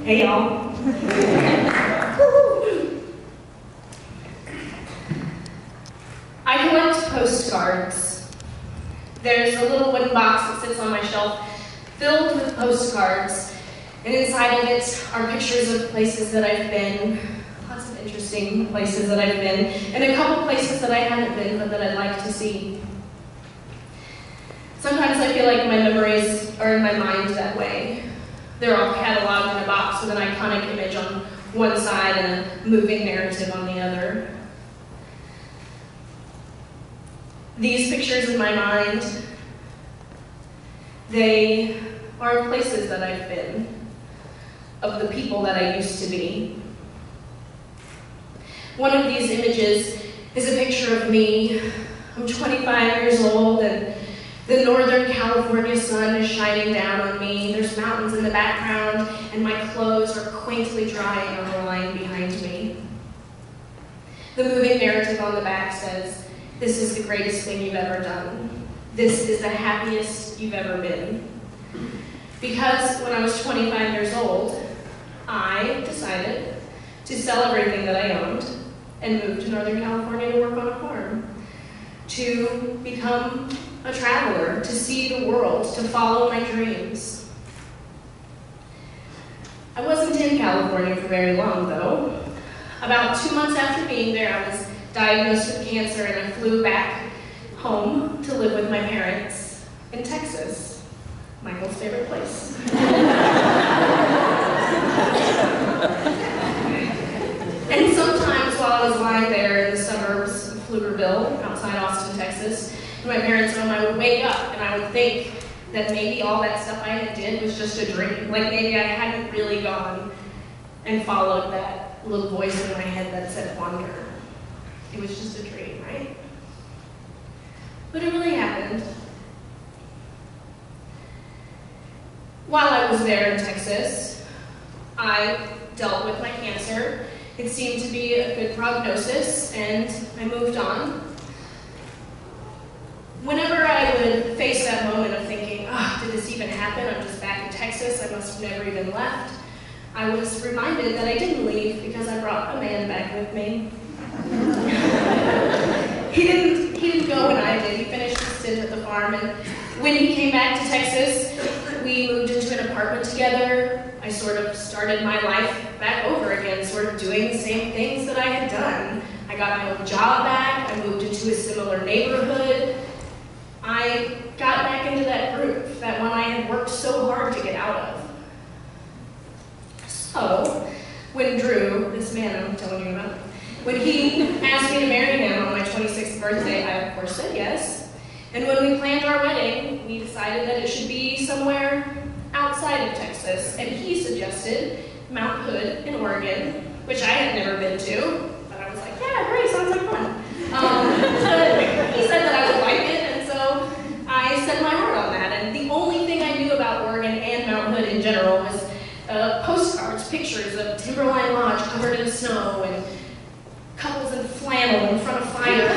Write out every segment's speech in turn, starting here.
Hey y'all. I collect postcards. There's a little wooden box that sits on my shelf filled with postcards, and inside of it are pictures of places that I've been, lots of interesting places that I've been, and a couple places that I haven't been but that I'd like to see. Sometimes I feel like my memories are in my mind that way. They're all cataloged in a box with an iconic image on one side and a moving narrative on the other. These pictures in my mind, they are places that I've been, of the people that I used to be. One of these images is a picture of me. I'm 25 years old and the Northern California sun is shining down on me. There's mountains in the background and my clothes are quaintly drying on the line behind me. The moving narrative on the back says, "This is the greatest thing you've ever done. This is the happiest you've ever been." Because when I was 25 years old, I decided to sell everything that I owned and move to Northern California to work on a farm, to become a traveler, to see the world, to follow my dreams. I wasn't in California for very long, though. About 2 months after being there, I was diagnosed with cancer and I flew back home to live with my parents in Texas, Michael's favorite place. And sometimes while I was lying there in the suburbs of Pflugerville, outside Austin, Texas, in my parents' home, I would wake up and I would think that maybe all that stuff I had did was just a dream. Like maybe I hadn't really gone and followed that little voice in my head that said wander. It was just a dream, right? But it really happened. While I was there in Texas, I dealt with my cancer. It seemed to be a good prognosis, and I moved on. Whenever I would face that moment of thinking, did this even happen? I'm just back in Texas, I must have never even left, I was reminded that I didn't leave because I brought a man back with me. He didn't go when I did. He finished his stint at the farm, and when he came back to Texas, we moved into an apartment together. I sort of started my life back over again, sort of doing the same things that I had done. I got my old job back, I moved into a similar neighborhood. I got back into that groove, that one I had worked so hard to get out of. So, when Drew, this man I'm telling you about, when he asked me to marry him on my 26th birthday, I of course said yes. And when we planned our wedding, we decided that it should be somewhere outside of Texas. And he suggested Mount Hood in Oregon, which I had never been to. But I was like, yeah, great, sounds like fun. But he said that I would like it, and so I set my heart on that. And the only thing I knew about Oregon and Mount Hood in general was postcards, pictures of Timberline Lodge covered in snow, and couples in flannel in front of fires.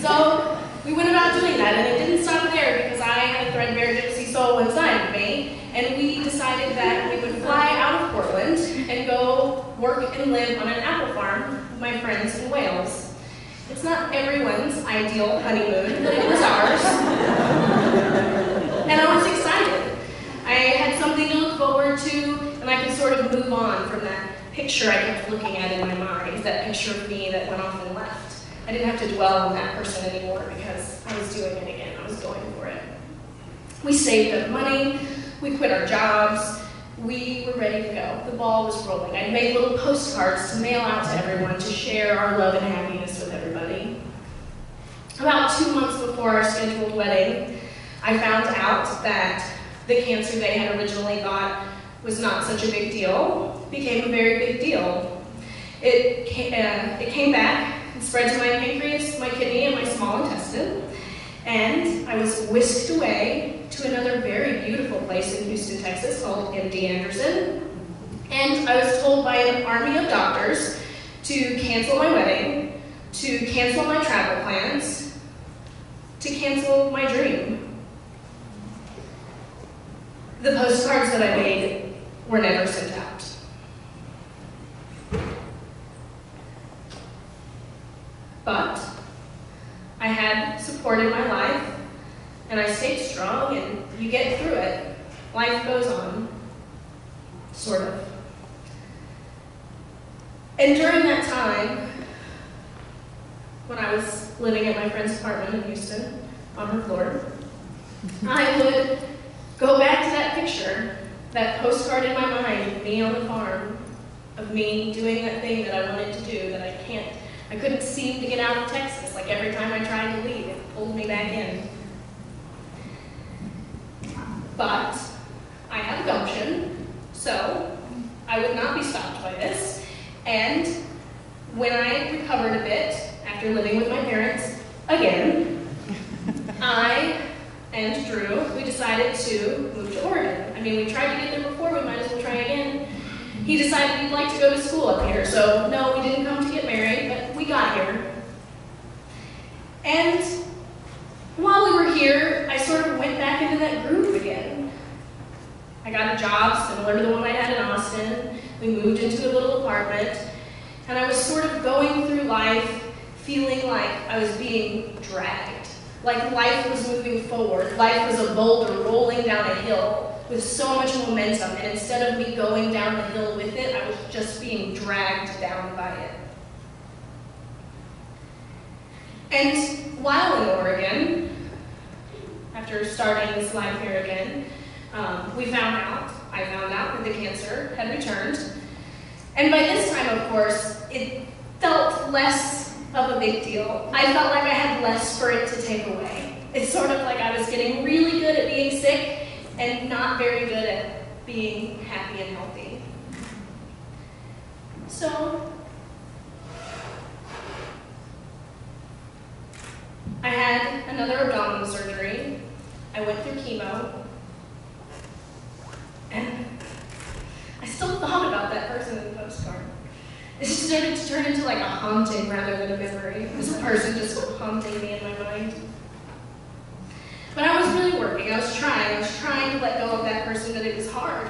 So we went about doing that, and it didn't stop there because I had a threadbare gypsy soul inside of me, and we decided that we would fly out of Portland and go work and live on an apple farm with my friends in Wales. It's not everyone's ideal honeymoon, but it was ours. And I was excited. I had something to look forward to, and I could sort of move on from that picture I kept looking at in my mind, that picture of me that went off and left. I didn't have to dwell on that person anymore because I was doing it again. I was going for it. We saved up money, we quit our jobs, we were ready to go. The ball was rolling. I made little postcards to mail out to everyone to share our love and happiness with everybody. About 2 months before our scheduled wedding, I found out that the cancer they had originally thought was not such a big deal became a very big deal. It came back and spread to my pancreas, my kidney, and my small intestine, and I was whisked away to another very beautiful place in Houston, Texas called MD Anderson, and I was told by an army of doctors to cancel my wedding, to cancel my travel plans, to cancel my dream. The postcards that I made were never sent out. But I had support in my life, and I stayed strong, and you get through it. Life goes on, sort of. And during that time, when I was living at my friend's apartment in Houston, on her floor, I would go back to that picture, that postcard in my mind of me on the farm, of me doing that thing that I wanted to do that I couldn't seem to get out of Texas. Like every time I tried to leave, it pulled me back in. But I have gumption, so I would not be stopped by this. And when I recovered a bit, after living with my parents again, I and Drew, we decided to move to Oregon. I mean, we tried to get there before, we might as well try again. He decided he'd like to go to school up here, so no, we didn't come to get married, but we got here. And while we were here, I sort of went back into that groove again. I got a job similar to the one I had in Austin. We moved into a little apartment, and I was sort of going through life feeling like I was being dragged, like life was moving forward. Life was a boulder rolling down a hill with so much momentum, and instead of me going down the hill with it, I was just being dragged down by it. And while in Oregon, after starting this life here again, I found out that the cancer had returned. And by this time, of course, it felt less of a big deal. I felt like I had less for it to take away. It's sort of like I was getting really good at being sick and not very good at being happy and healthy. So I had another abdominal surgery. I went through chemo. And I still thought about that person in the postcard. It just started to turn into like a haunting rather than a memory. This person just haunting me in my mind. But I was really working. I was trying to let go of that person, but it was hard.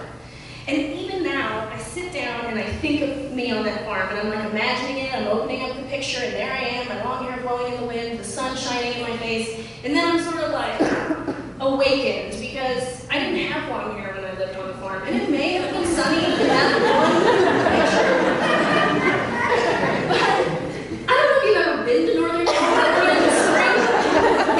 And even now, I sit down and I think of me on that farm, and I'm like imagining it, I'm opening up the picture, and there I am, my long hair blowing in the wind, the sun shining in my face, and then I'm sort of like awakened, because I didn't have long hair when I lived on the farm, and it may have been sunny in that one picture. But I don't know if you've ever been to Northern California in the spring.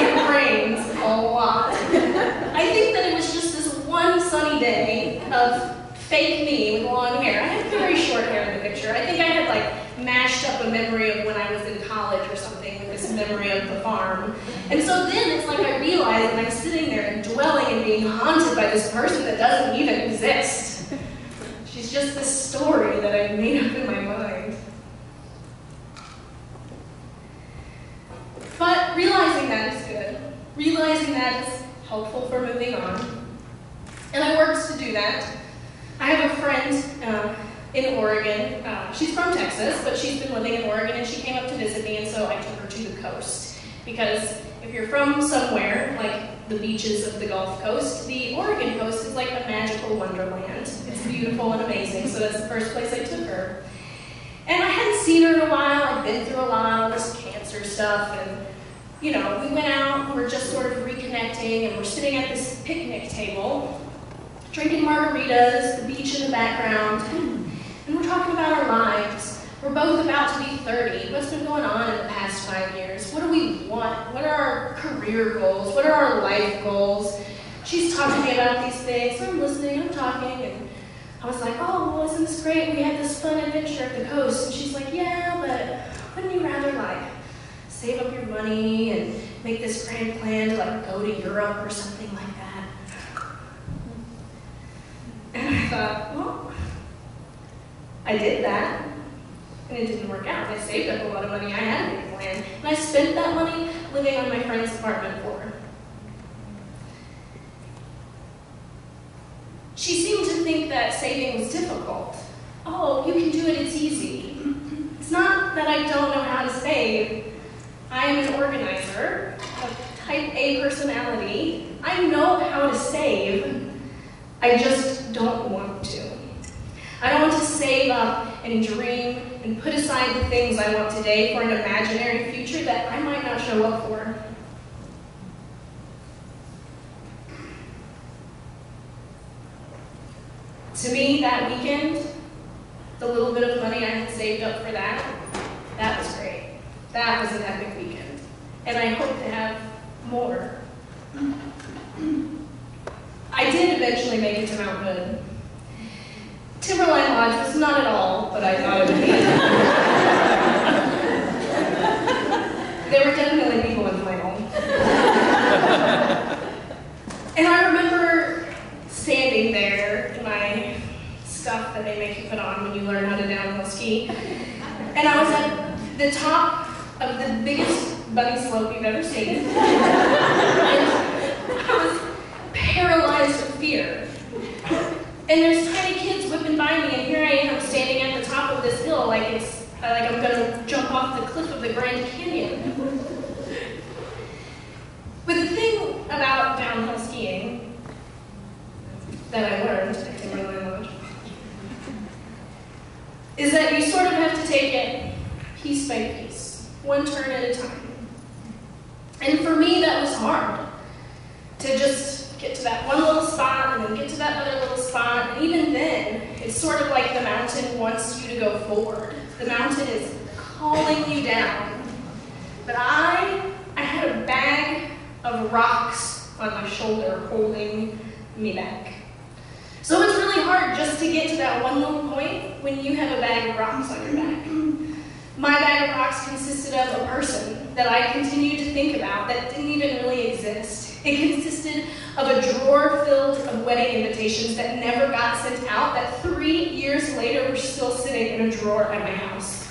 It rains a lot. I think that it was just this one sunny day of fake me with long hair. I had very short hair in the picture. I think I had like mashed up a memory of when I was in college or something with this memory of the farm. And so then it's like I realized that I'm sitting there and dwelling and being haunted by this person that doesn't even exist. She's just this story that I made up in my mind. But realizing that is good. Realizing that is helpful for moving on. And I worked to do that. I have a friend in Oregon. She's from Texas, but she's been living in Oregon, and she came up to visit me, and so I took her to the coast. Because if you're from somewhere, like the beaches of the Gulf Coast, the Oregon coast is like a magical wonderland. It's beautiful and amazing, so that's the first place I took her. And I hadn't seen her in a while. I'd been through a lot of this cancer stuff, and we went out, we were just sort of reconnecting, and we're sitting at this picnic table, drinking margaritas, the beach in the background, and we're talking about our lives. We're both about to be 30. What's been going on in the past 5 years? What do we want? What are our career goals? What are our life goals? She's talking to me about these things, so I'm listening, I'm talking, and I was like, oh, well, isn't this great? We had this fun adventure at the coast. And she's like, yeah, but wouldn't you rather, like, save up your money and make this grand plan to, like, go to Europe or something like that? And I thought, well, I did that, and it didn't work out. I saved up a lot of money. I had a big plan, and I spent that money living on my friend's apartment for her. She seemed to think that saving was difficult. Oh, you can do it, it's easy. It's not that I don't know how to save. I am an organizer, a type A personality. I know how to save, I just don't want to. I don't want to save up and dream and put aside the things I want today for an imaginary future that I might not show up for. To me, that weekend, the little bit of money I had saved up for that was great. That was an epic weekend. And I hope to have more. I did eventually make it to Mount Hood. Timberline Lodge was not at all what I thought it would be. There were definitely people in flannel. And I remember standing there in my stuff that they make you put on when you learn how to downhill ski. And I was at the top of the biggest bunny slope you've ever seen. And I was paralyzed with fear. And there's tiny kids whipping by me, and here I am standing at the top of this hill like I'm gonna jump off the cliff of the Grand Canyon. But the thing about downhill skiing that I learned at Timberline Lodge is that you sort of have to take it piece by piece, one turn at a time. And for me, that was hard, to just get to that one little spot and then get to that other little spot. And even then, it's sort of like the mountain wants you to go forward. The mountain is calling you down. But I had a bag of rocks on my shoulder holding me back. So it's really hard just to get to that one little point when you have a bag of rocks on your back. My bag of rocks consisted of a person that I continued to think about that didn't even really exist. It consisted of a drawer filled of wedding invitations that never got sent out, that 3 years later were still sitting in a drawer at my house.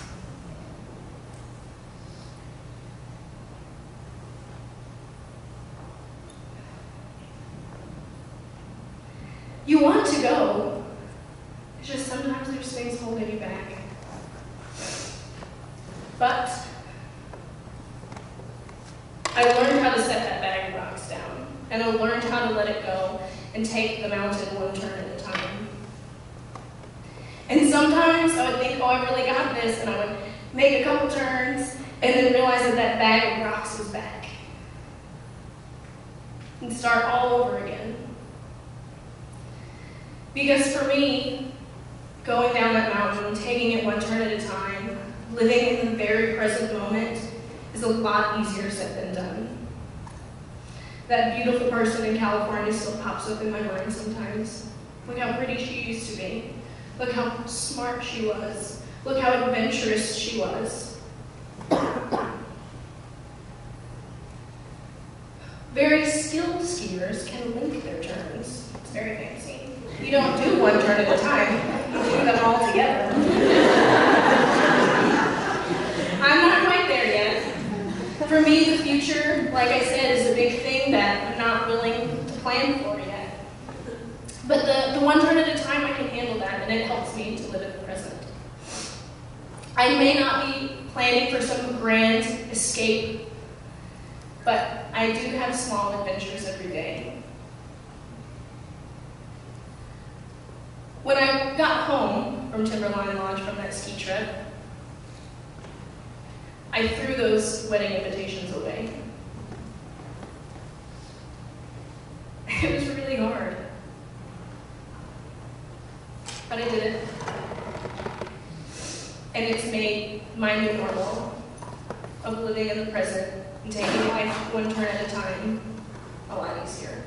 You want to go, it's just sometimes there's things holding you back. But I learned how to set that bag of rocks down, and I learned how to let it go and take the mountain one turn at a time. And sometimes I would think, oh, I really got this, and I would make a couple turns, and then realize that that bag of rocks was back. And start all over again. Because for me, going down that mountain, taking it one turn at a time, living in the very present moment is a lot easier said than done. That beautiful person in California still pops up in my mind sometimes. Look how pretty she used to be. Look how smart she was. Look how adventurous she was. Very skilled skiers can link their turns. It's very fancy. You don't do one turn at a time, you do them all together. I'm not quite there yet. For me, the future, like I said, is a big thing that I'm not willing to plan for yet. But the one turn at a time, I can handle that, and it helps me to live in the present. I may not be planning for some grand escape, but I do have small adventures every day. When I got home from Timberline Lodge from that ski trip, I threw those wedding invitations away. It was really hard. But I did it. And it's made my new normal of living in the present and taking life one turn at a time a lot easier.